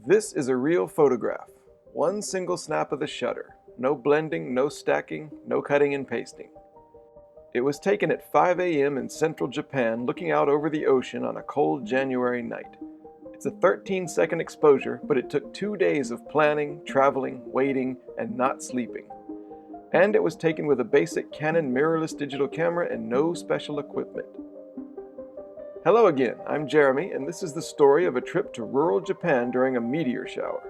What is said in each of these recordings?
This is a real photograph. One single snap of the shutter. No blending, no stacking, no cutting and pasting. It was taken at 5 a.m. in central Japan looking out over the ocean on a cold January night. It's a 13-second exposure, but it took 2 days of planning, traveling, waiting, and not sleeping. And it was taken with a basic Canon mirrorless digital camera and no special equipment. Hello again, I'm Jeremy, and this is the story of a trip to rural Japan during a meteor shower.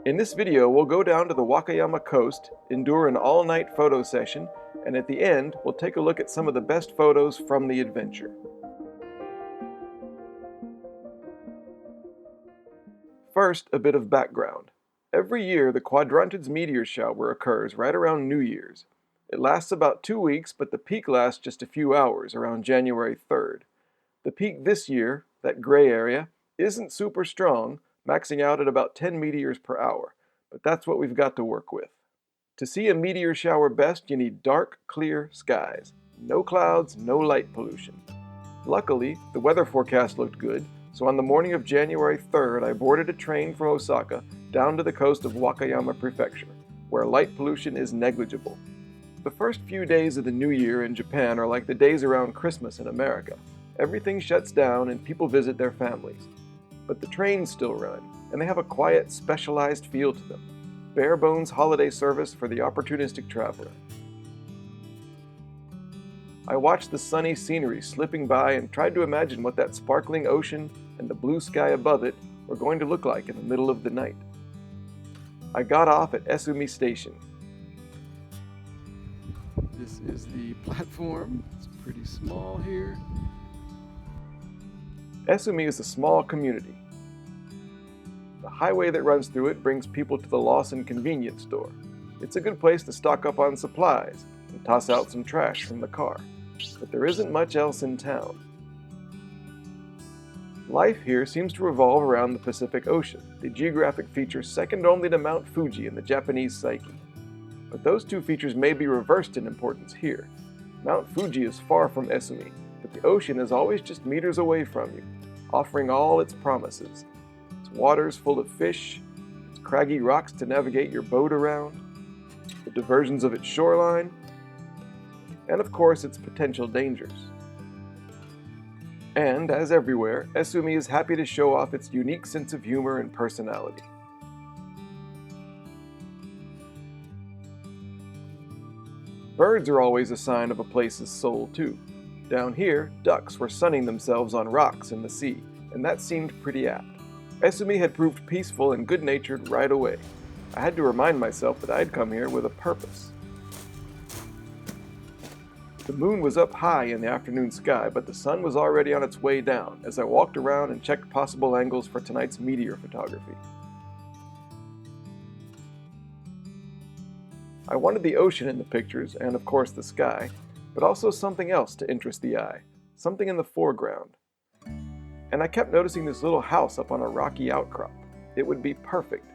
In this video, we'll go down to the Wakayama coast, endure an all-night photo session, and at the end, we'll take a look at some of the best photos from the adventure. First, a bit of background. Every year, the Quadrantids Meteor Shower occurs right around New Year's. It lasts about 2 weeks, but the peak lasts just a few hours, around January 3rd. The peak this year, that gray area, isn't super strong, maxing out at about 10 meteors per hour, but that's what we've got to work with. To see a meteor shower best, you need dark, clear skies. No clouds, no light pollution. Luckily, the weather forecast looked good, so on the morning of January 3rd, I boarded a train from Osaka down to the coast of Wakayama Prefecture, where light pollution is negligible. The first few days of the new year in Japan are like the days around Christmas in America. Everything shuts down and people visit their families. But the trains still run, and they have a quiet, specialized feel to them. Bare-bones holiday service for the opportunistic traveler. I watched the sunny scenery slipping by and tried to imagine what that sparkling ocean and the blue sky above it were going to look like in the middle of the night. I got off at Esumi Station. This is the platform. It's pretty small here. Esumi is a small community. The highway that runs through it brings people to the Lawson convenience store. It's a good place to stock up on supplies and toss out some trash from the car. But there isn't much else in town. Life here seems to revolve around the Pacific Ocean, the geographic feature second only to Mount Fuji in the Japanese psyche. But those two features may be reversed in importance here. Mount Fuji is far from Esumi, but the ocean is always just meters away from you, offering all its promises. Its waters full of fish, its craggy rocks to navigate your boat around, the diversions of its shoreline, and of course its potential dangers. And, as everywhere, Esumi is happy to show off its unique sense of humor and personality. Birds are always a sign of a place's soul, too. Down here, ducks were sunning themselves on rocks in the sea, and that seemed pretty apt. Esumi had proved peaceful and good-natured right away. I had to remind myself that I'd come here with a purpose. The moon was up high in the afternoon sky, but the sun was already on its way down as I walked around and checked possible angles for tonight's meteor photography. I wanted the ocean in the pictures, and of course the sky, but also something else to interest the eye, something in the foreground. And I kept noticing this little house up on a rocky outcrop. It would be perfect.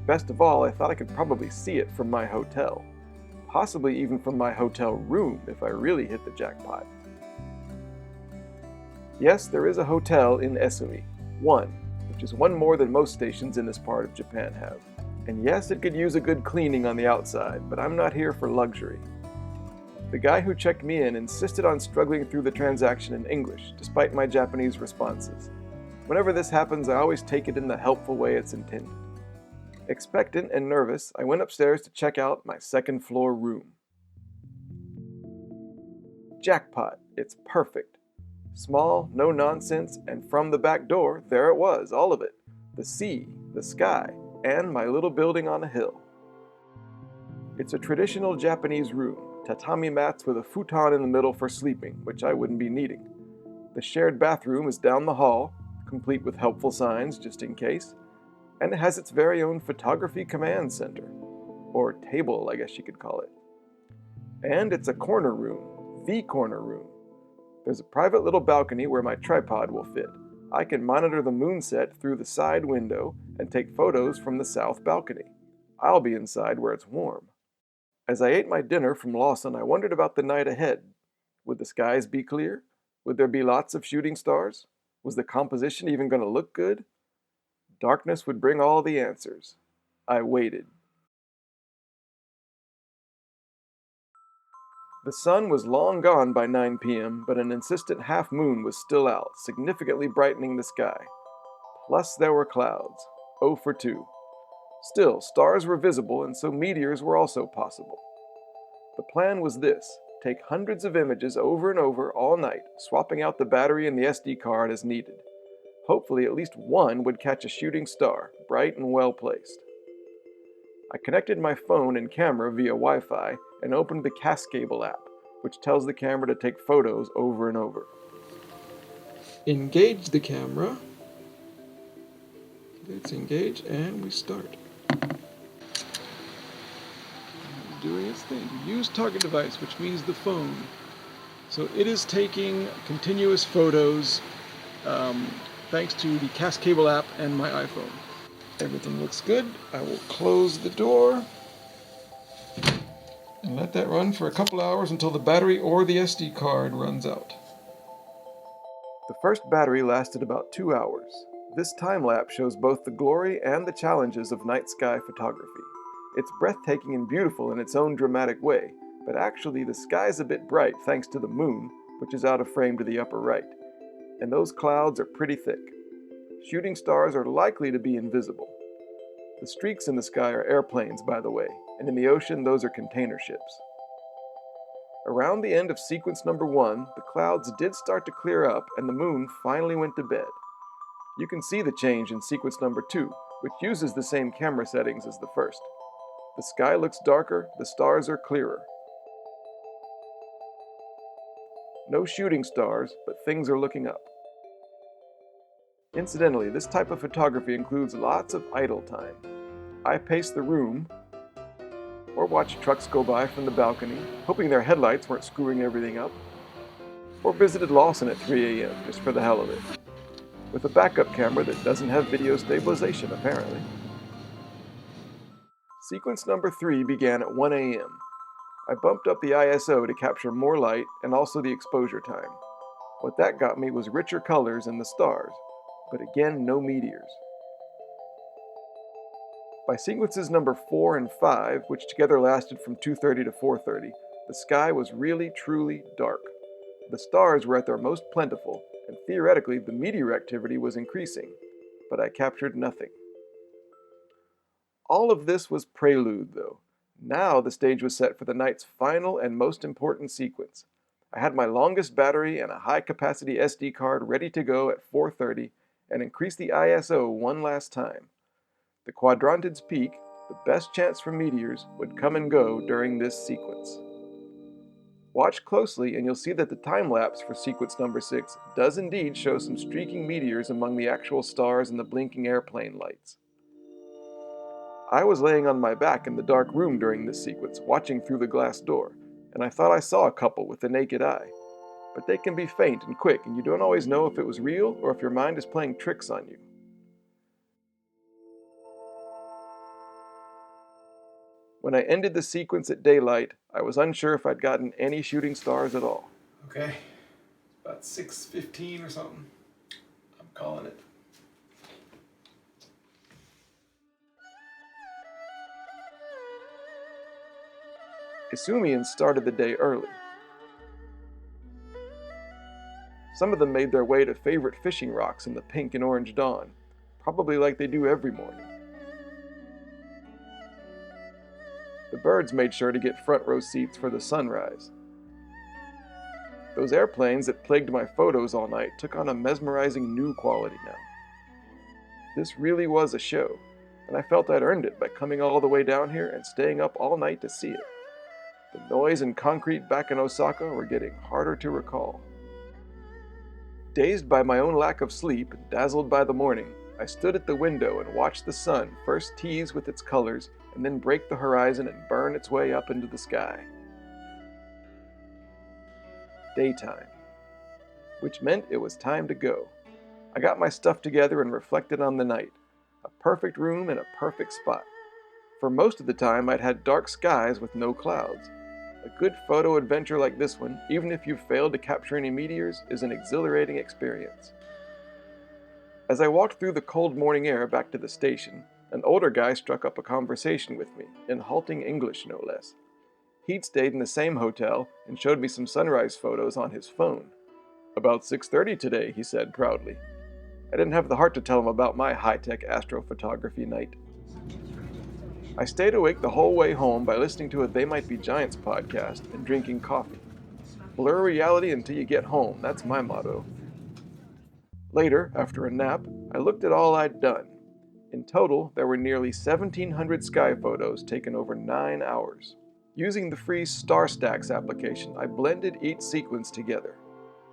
Best of all, I thought I could probably see it from my hotel. Possibly even from my hotel room if I really hit the jackpot. Yes, there is a hotel in Esumi, one, which is one more than most stations in this part of Japan have. And yes, it could use a good cleaning on the outside, but I'm not here for luxury. The guy who checked me in insisted on struggling through the transaction in English, despite my Japanese responses. Whenever this happens, I always take it in the helpful way it's intended. Expectant and nervous, I went upstairs to check out my second-floor room. Jackpot, it's perfect. Small, no nonsense, and from the back door, there it was, all of it. The sea, the sky, and my little building on a hill. It's a traditional Japanese room, tatami mats with a futon in the middle for sleeping, which I wouldn't be needing. The shared bathroom is down the hall, complete with helpful signs just in case, and it has its very own photography command center, or table, I guess you could call it. And it's a corner room, the corner room. There's a private little balcony where my tripod will fit. I can monitor the moonset through the side window and take photos from the south balcony. I'll be inside where it's warm. As I ate my dinner from Lawson, I wondered about the night ahead. Would the skies be clear? Would there be lots of shooting stars? Was the composition even going to look good? Darkness would bring all the answers. I waited. The sun was long gone by 9 p.m., but an insistent half moon was still out, significantly brightening the sky. Plus, there were clouds. 0 for 2. Still, stars were visible, and so meteors were also possible. The plan was this: take hundreds of images over and over all night, swapping out the battery and the SD card as needed. Hopefully, at least one would catch a shooting star, bright and well placed. I connected my phone and camera via Wi-Fi and opened the Cascable app, which tells the camera to take photos over and over. Engage the camera. It's engaged, and we start. Doing its thing. Use target device, which means the phone. So it is taking continuous photos thanks to the Cascable app and my iPhone. Everything looks good. I will close the door and let that run for a couple hours until the battery or the SD card runs out. The first battery lasted about 2 hours. This time-lapse shows both the glory and the challenges of night sky photography. It's breathtaking and beautiful in its own dramatic way, but actually the sky's a bit bright thanks to the moon, which is out of frame to the upper right. And those clouds are pretty thick. Shooting stars are likely to be invisible. The streaks in the sky are airplanes, by the way, and in the ocean those are container ships. Around the end of sequence number 1, the clouds did start to clear up and the moon finally went to bed. You can see the change in sequence number 2, which uses the same camera settings as the first. The sky looks darker, the stars are clearer. No shooting stars, but things are looking up. Incidentally, this type of photography includes lots of idle time. I pace the room, or watch trucks go by from the balcony, hoping their headlights weren't screwing everything up, or visited Lawson at 3 a.m. just for the hell of it, with a backup camera that doesn't have video stabilization apparently. Sequence number 3 began at 1 a.m. I bumped up the ISO to capture more light and also the exposure time. What that got me was richer colors in the stars, but again no meteors. By sequences number 4 and 5, which together lasted from 2:30 to 4:30, the sky was really truly dark. The stars were at their most plentiful, and theoretically the meteor activity was increasing, but I captured nothing. All of this was prelude, though. Now the stage was set for the night's final and most important sequence. I had my longest battery and a high-capacity SD card ready to go at 4:30 and increased the ISO one last time. The Quadrantid's peak, the best chance for meteors, would come and go during this sequence. Watch closely and you'll see that the time-lapse for sequence number 6 does indeed show some streaking meteors among the actual stars and the blinking airplane lights. I was laying on my back in the dark room during this sequence, watching through the glass door, and I thought I saw a couple with the naked eye. But they can be faint and quick, and you don't always know if it was real or if your mind is playing tricks on you. When I ended the sequence at daylight, I was unsure if I'd gotten any shooting stars at all. Okay, about 6:15 or something. I'm calling it. Esumians started the day early. Some of them made their way to favorite fishing rocks in the pink and orange dawn, probably like they do every morning. The birds made sure to get front row seats for the sunrise. Those airplanes that plagued my photos all night took on a mesmerizing new quality now. This really was a show, and I felt I'd earned it by coming all the way down here and staying up all night to see it. The noise and concrete back in Osaka were getting harder to recall. Dazed by my own lack of sleep and dazzled by the morning, I stood at the window and watched the sun first tease with its colors and then break the horizon and burn its way up into the sky. Daytime, which meant it was time to go. I got my stuff together and reflected on the night. A perfect room in a perfect spot. For most of the time, I'd had dark skies with no clouds. A good photo adventure like this one, even if you've failed to capture any meteors, is an exhilarating experience. As I walked through the cold morning air back to the station, an older guy struck up a conversation with me, in halting English no less. He'd stayed in the same hotel and showed me some sunrise photos on his phone. "About 6:30 today," he said proudly. I didn't have the heart to tell him about my high-tech astrophotography night. I stayed awake the whole way home by listening to a They Might Be Giants podcast and drinking coffee. Blur reality until you get home, that's my motto. Later, after a nap, I looked at all I'd done. In total, there were nearly 1,700 sky photos taken over 9 hours. Using the free StarStax application, I blended each sequence together.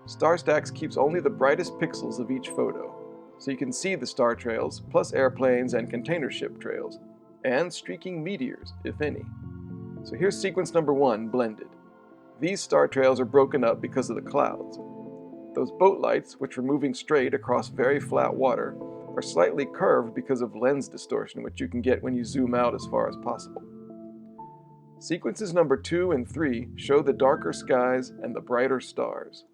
StarStax keeps only the brightest pixels of each photo, so you can see the star trails, plus airplanes and container ship trails, and streaking meteors, if any. So here's sequence number 1, blended. These star trails are broken up because of the clouds. Those boat lights, which were moving straight across very flat water, are slightly curved because of lens distortion, which you can get when you zoom out as far as possible. Sequences number 2 and 3 show the darker skies and the brighter stars.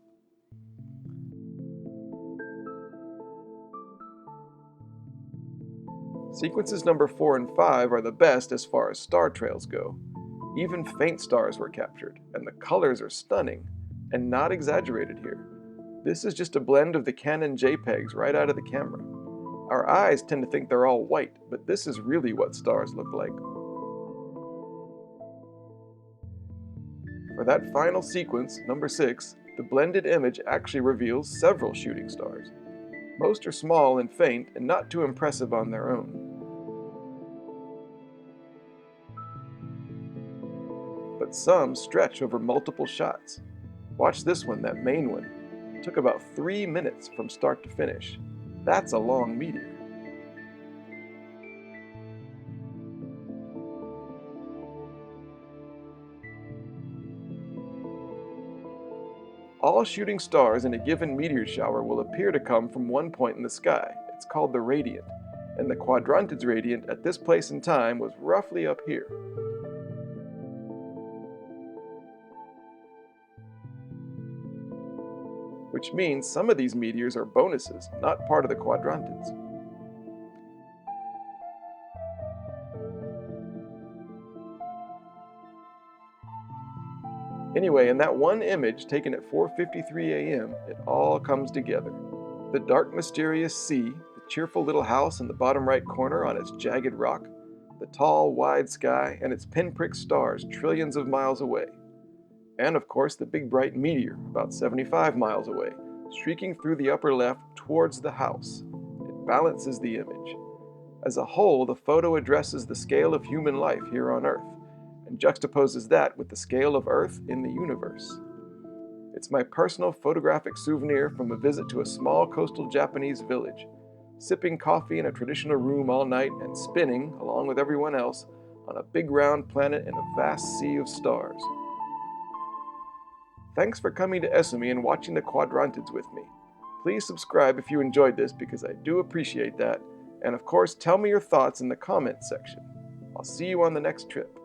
Sequences number 4 and 5 are the best as far as star trails go. Even faint stars were captured, and the colors are stunning, and not exaggerated here. This is just a blend of the Canon JPEGs right out of the camera. Our eyes tend to think they're all white, but this is really what stars look like. For that final sequence, number 6, the blended image actually reveals several shooting stars. Most are small and faint and not too impressive on their own. But some stretch over multiple shots. Watch this one, that main one. It took about 3 minutes from start to finish. That's a long meteor. All shooting stars in a given meteor shower will appear to come from one point in the sky. It's called the radiant, and the Quadrantids radiant at this place in time was roughly up here. Which means some of these meteors are bonuses, not part of the Quadrantids. Anyway, in that one image taken at 4:53 a.m., it all comes together. The dark, mysterious sea, the cheerful little house in the bottom right corner on its jagged rock, the tall, wide sky, and its pinprick stars trillions of miles away. And of course, the big bright meteor, about 75 miles away, streaking through the upper left towards the house. It balances the image. As a whole, the photo addresses the scale of human life here on Earth, and juxtaposes that with the scale of Earth in the universe. It's my personal photographic souvenir from a visit to a small coastal Japanese village, sipping coffee in a traditional room all night and spinning, along with everyone else, on a big round planet in a vast sea of stars. Thanks for coming to Esumi and watching the Quadrantids with me. Please subscribe if you enjoyed this because I do appreciate that, and of course tell me your thoughts in the comments section. I'll see you on the next trip.